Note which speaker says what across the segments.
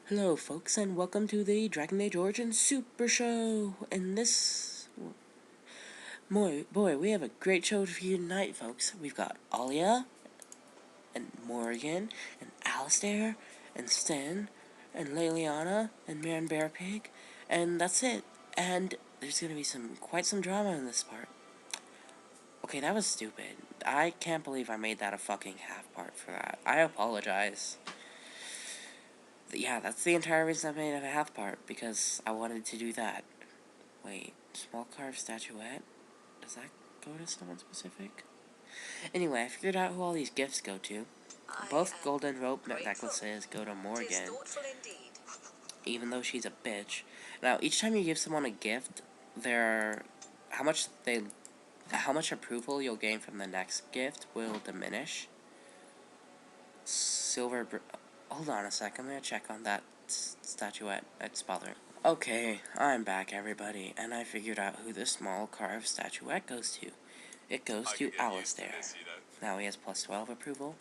Speaker 1: Hello, folks, and welcome to the Dragon Age Origins Super Show. And this, boy, we have a great show for you tonight, folks. We've got Alia, and Morgan, and Alistair, and Sten, and Leliana, and Marin Bearpig, and that's it. And there's gonna be quite some drama in this part. Okay, that was stupid. I can't believe I made that a fucking half part for that. I apologize. Yeah, that's the entire reason I made it a half part, because I wanted to do that. Wait, small carved statuette? Does that go to someone specific? Anyway, I figured out who all these gifts go to. Both golden rope necklaces go to Morgan, even though she's a bitch. Now, each time you give someone a gift, how much approval you'll gain from the next gift will diminish. Hold on a sec, I'm gonna check on that statuette. It's bothering. Okay, I'm back, everybody, and I figured out who the small carved statuette goes to. It goes to Alistair. Now he has plus 12 approval.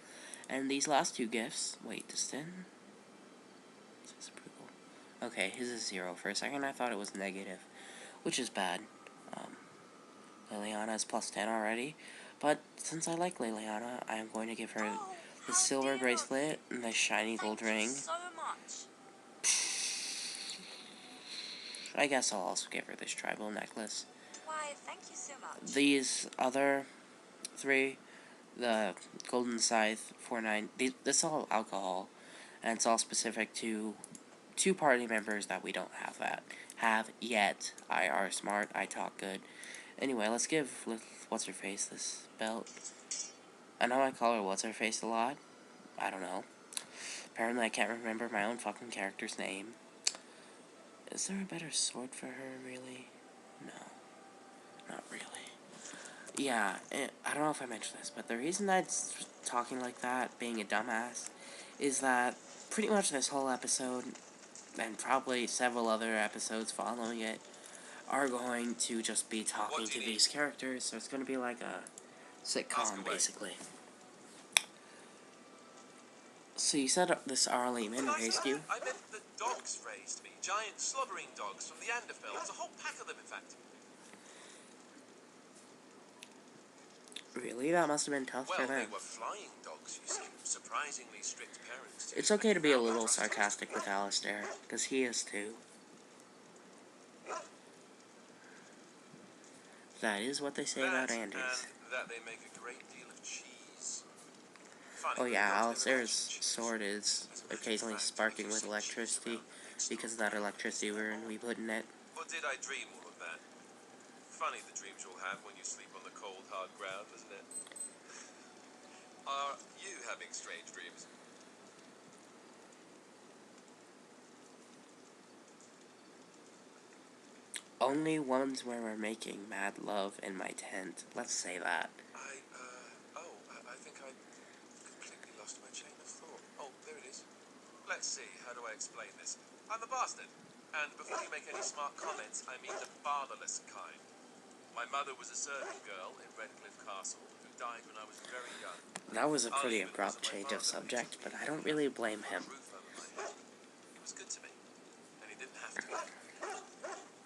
Speaker 1: And these last two gifts... Wait, does Sten... His approval. Okay, his is 0. For a second I thought it was negative, which is bad. Leliana is plus 10 already. But since I like Leliana, I am going to give her the silver bracelet and the shiny gold ring. I guess I'll also give her this tribal necklace.
Speaker 2: Why, thank you so much.
Speaker 1: These other 3, the golden scythe, 4-9, this is all alcohol, and it's all specific to 2 party members that we don't have yet. I are smart, I talk good. Anyway, let's give what's-her-face this belt. I know I call her what's-her-face a lot. I don't know. Apparently I can't remember my own fucking character's name. Is there a better sword for her, really? No. Not really. Yeah, I don't know if I mentioned this, but the reason I'm talking like that, being a dumbass, is that pretty much this whole episode, and probably several other episodes following it, are going to just be talking to these characters, so it's going to be like a sitcom, basically. So you said this Arleman raised you?
Speaker 3: I meant the dogs raised me. Giant slobbering dogs from the Anderfels. A whole pack of them, in fact.
Speaker 1: Really? That must have been tough for them.
Speaker 3: Well, they were flying dogs, you see. Surprisingly strict parents, too.
Speaker 1: It's okay to be a little sarcastic with Alistair, because he is too. That is what they say about Andys.
Speaker 3: And that they make a great deal of cheese.
Speaker 1: Oh yeah, Alistair's sword is occasionally sparking with electricity, because of that electricity we put in it.
Speaker 3: Or did I dream all of that? Funny the dreams you'll have when you sleep on the cold, hard ground, isn't it? Are you having strange dreams?
Speaker 1: Only ones where we're making mad love in my tent. Let's say that.
Speaker 3: I think I completely lost my chain of thought. Oh, there it is. Let's see, how do I explain this? I'm a bastard. And before you make any smart comments, I mean the fatherless kind. My mother was a servant girl in Redcliffe Castle who died when I was very young.
Speaker 1: That was a pretty abrupt change of subject, but I don't really blame him.
Speaker 3: He was good to me, and he didn't have to be.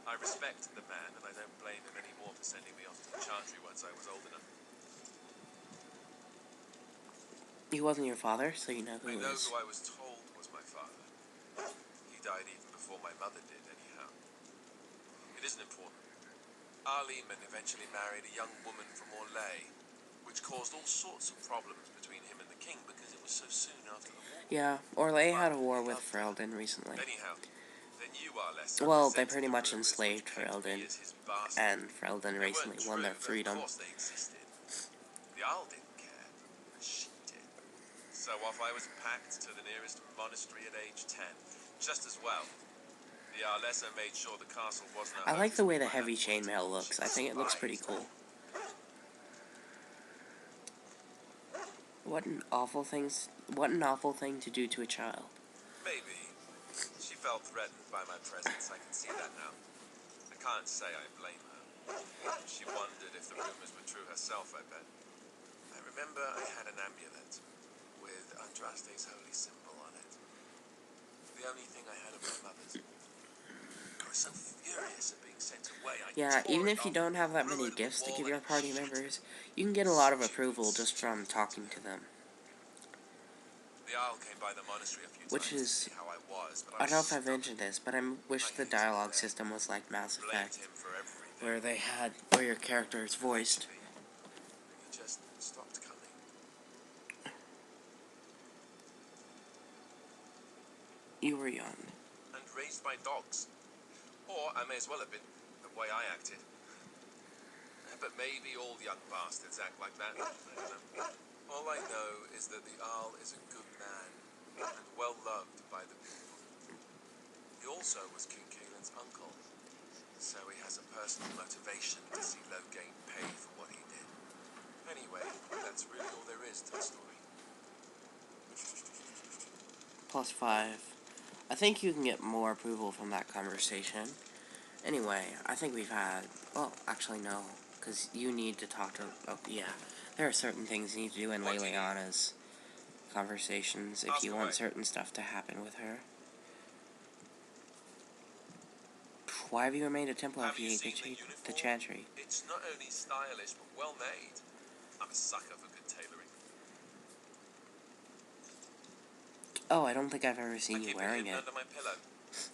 Speaker 3: I respect the man, and I don't blame him anymore for sending me off to the Chantry once I was old enough.
Speaker 1: He wasn't your father, so you know who he is.
Speaker 3: I know who I was told was my father. He died even before my mother did, anyhow. It isn't important. Arleman eventually married a young woman from Orlais, which caused all sorts of problems between him and the king because it was so soon after the war.
Speaker 1: Yeah, Orlais had a war with Ferelden recently.
Speaker 3: Anyhow, then you are less.
Speaker 1: Well, they pretty much enslaved Ferelden, and Ferelden recently won their freedom.
Speaker 3: Of course they existed. The Jarl didn't care, but she did. So off I was packed to the nearest monastery at age 10, just as well. The Arlessa made sure the castle wasn't.
Speaker 1: I like the way the heavy chainmail looks. I think it looks pretty cool. What an awful thing to do to a child.
Speaker 3: Maybe. She felt threatened by my presence. I can see that now. I can't say I blame her. She wondered if the rumors were true herself, I bet. I remember I had an amulet with Andraste's holy symbol on it. The only thing I had of my mother's. I was so furious at being sent away. I
Speaker 1: Yeah,
Speaker 3: tore
Speaker 1: even
Speaker 3: it
Speaker 1: if you
Speaker 3: off,
Speaker 1: don't have that
Speaker 3: threw
Speaker 1: many
Speaker 3: it at the
Speaker 1: gifts to
Speaker 3: wall,
Speaker 1: give
Speaker 3: and
Speaker 1: your
Speaker 3: it
Speaker 1: party
Speaker 3: shattered.
Speaker 1: members, you can get a lot of
Speaker 3: Stupid,
Speaker 1: approval just from
Speaker 3: stupid
Speaker 1: talking to
Speaker 3: Twitter.
Speaker 1: them.
Speaker 3: The owl came by the monastery a few
Speaker 1: Which
Speaker 3: times to
Speaker 1: is,
Speaker 3: see how I was, but I
Speaker 1: I don't
Speaker 3: was
Speaker 1: know if I
Speaker 3: stubborn.
Speaker 1: mentioned this, but I wish
Speaker 3: I
Speaker 1: the
Speaker 3: hated him
Speaker 1: dialogue
Speaker 3: then.
Speaker 1: system was like Mass
Speaker 3: Blamed
Speaker 1: Effect,
Speaker 3: him for everything.
Speaker 1: where your character is voiced.
Speaker 3: Eventually, he just stopped coming.
Speaker 1: You were young.
Speaker 3: And raised my dogs. Or I may as well have been, the way I acted. But maybe all young bastards act like that. I don't know. All I know is that the Arl is a good man and well loved by the people. He also was King Kaelin's uncle, so he has a personal motivation to see Loghain pay for what he did. Anyway, that's really all there is to the story.
Speaker 1: +5. I think you can get more approval from that conversation. Anyway, I think we've had, well, actually no, because you need to talk to, oh yeah, there are certain things you need to do in
Speaker 3: What do you need?
Speaker 1: Leliana's conversations if
Speaker 3: Ask
Speaker 1: you
Speaker 3: away.
Speaker 1: want certain stuff to happen with her. Why have you remained a Templar
Speaker 3: Have
Speaker 1: if you
Speaker 3: you
Speaker 1: hate
Speaker 3: seen the
Speaker 1: the
Speaker 3: uniform?
Speaker 1: Chantry?
Speaker 3: It's not only stylish, but well made. I'm a sucker for good tailoring.
Speaker 1: Oh, I don't think I've ever
Speaker 3: I
Speaker 1: seen you
Speaker 3: keep it
Speaker 1: wearing
Speaker 3: hidden
Speaker 1: it.
Speaker 3: under my pillow.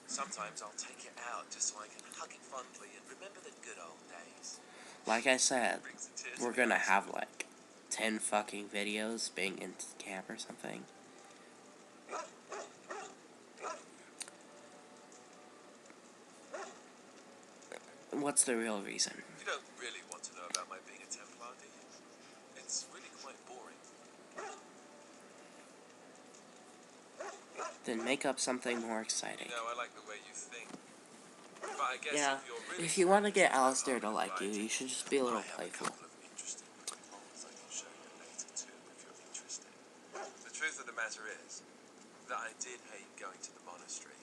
Speaker 3: Sometimes I'll take it out just so I can hug it fondly and remember the good old days.
Speaker 1: Like I said,
Speaker 3: Brings the tears
Speaker 1: we're
Speaker 3: to my
Speaker 1: gonna
Speaker 3: eyes.
Speaker 1: have like 10 fucking videos being in camp or something. What's the real reason?
Speaker 3: You don't really want to know about my being a Templar, do you? It's really quite boring.
Speaker 1: Then make up something more exciting.
Speaker 3: You know, I like the way you think. But I guess
Speaker 1: Yeah,
Speaker 3: if you're really
Speaker 1: if you want to get
Speaker 3: curious about
Speaker 1: Alistair to
Speaker 3: Arl
Speaker 1: like you,
Speaker 3: writing,
Speaker 1: you should just be a little
Speaker 3: I have
Speaker 1: playful.
Speaker 3: a couple of interesting little plots I can show you later too, if you're interested. The truth of the matter is that I did hate going to the monastery.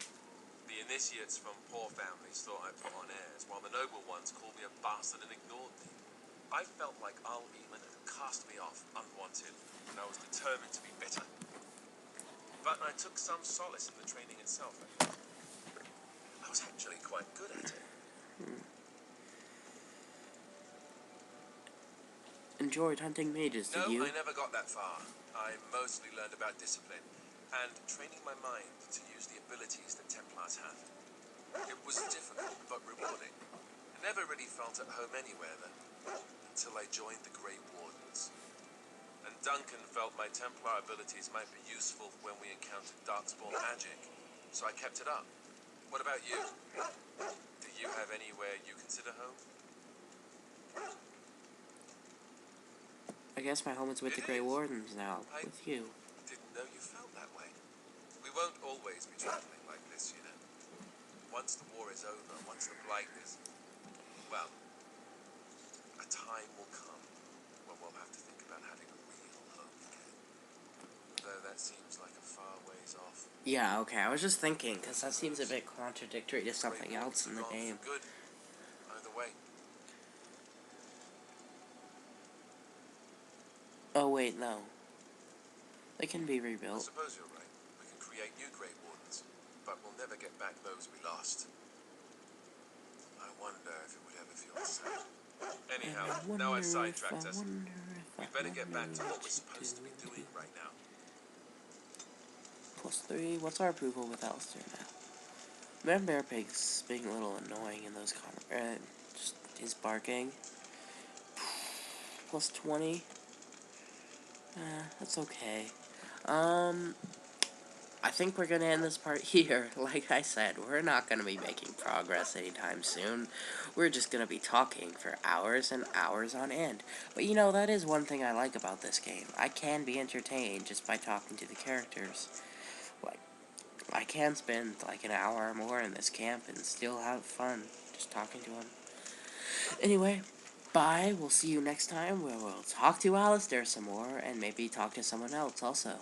Speaker 3: The initiates from poor families thought I put on airs, while the noble ones called me a bastard and ignored me. I felt like Arl Eamon had cast me off unwanted, and I was determined to be bitter. But I took some solace in the training itself. I was actually quite good at it.
Speaker 1: Enjoyed hunting mages, did
Speaker 3: No,
Speaker 1: you?
Speaker 3: I never got that far. I mostly learned about discipline and training my mind to use the abilities that Templars have. It was difficult but rewarding. I never really felt at home anywhere until I joined the Grey Wardens. And Duncan felt my Templar abilities might be useful when we encountered Darkspawn magic, so I kept it up. What about you? Do you have anywhere you consider home?
Speaker 1: I guess my home is with the
Speaker 3: It
Speaker 1: Grey
Speaker 3: is.
Speaker 1: Wardens now,
Speaker 3: I
Speaker 1: with you.
Speaker 3: didn't know you felt that way. We won't always be traveling like this, you know. Once the war is over, once the blight is, well, a time will come when we'll have to think about having a real home again. Though that seems like a far ways off.
Speaker 1: Yeah, okay, I was just thinking, because that seems a bit contradictory to something else in the game.
Speaker 3: For good. Either way.
Speaker 1: Oh, wait, no. They can be
Speaker 3: I
Speaker 1: rebuilt.
Speaker 3: suppose you're right. We can create new Grey Wardens, but we'll never get back those we lost. I wonder if it would ever feel the same. Anyhow, now I've sidetracked us. We better get back to what we're supposed to be doing right now.
Speaker 1: +3, what's our approval with Alistair now? Man Bear Pig's being a little annoying in those just his barking. +20. That's okay. I think we're gonna end this part here. Like I said, we're not gonna be making progress anytime soon. We're just gonna be talking for hours and hours on end. But you know, that is one thing I like about this game. I can be entertained just by talking to the characters. Like, I can spend like an hour or more in this camp and still have fun just talking to them. Anyway, bye. We'll see you next time where we'll talk to Alistair some more and maybe talk to someone else also.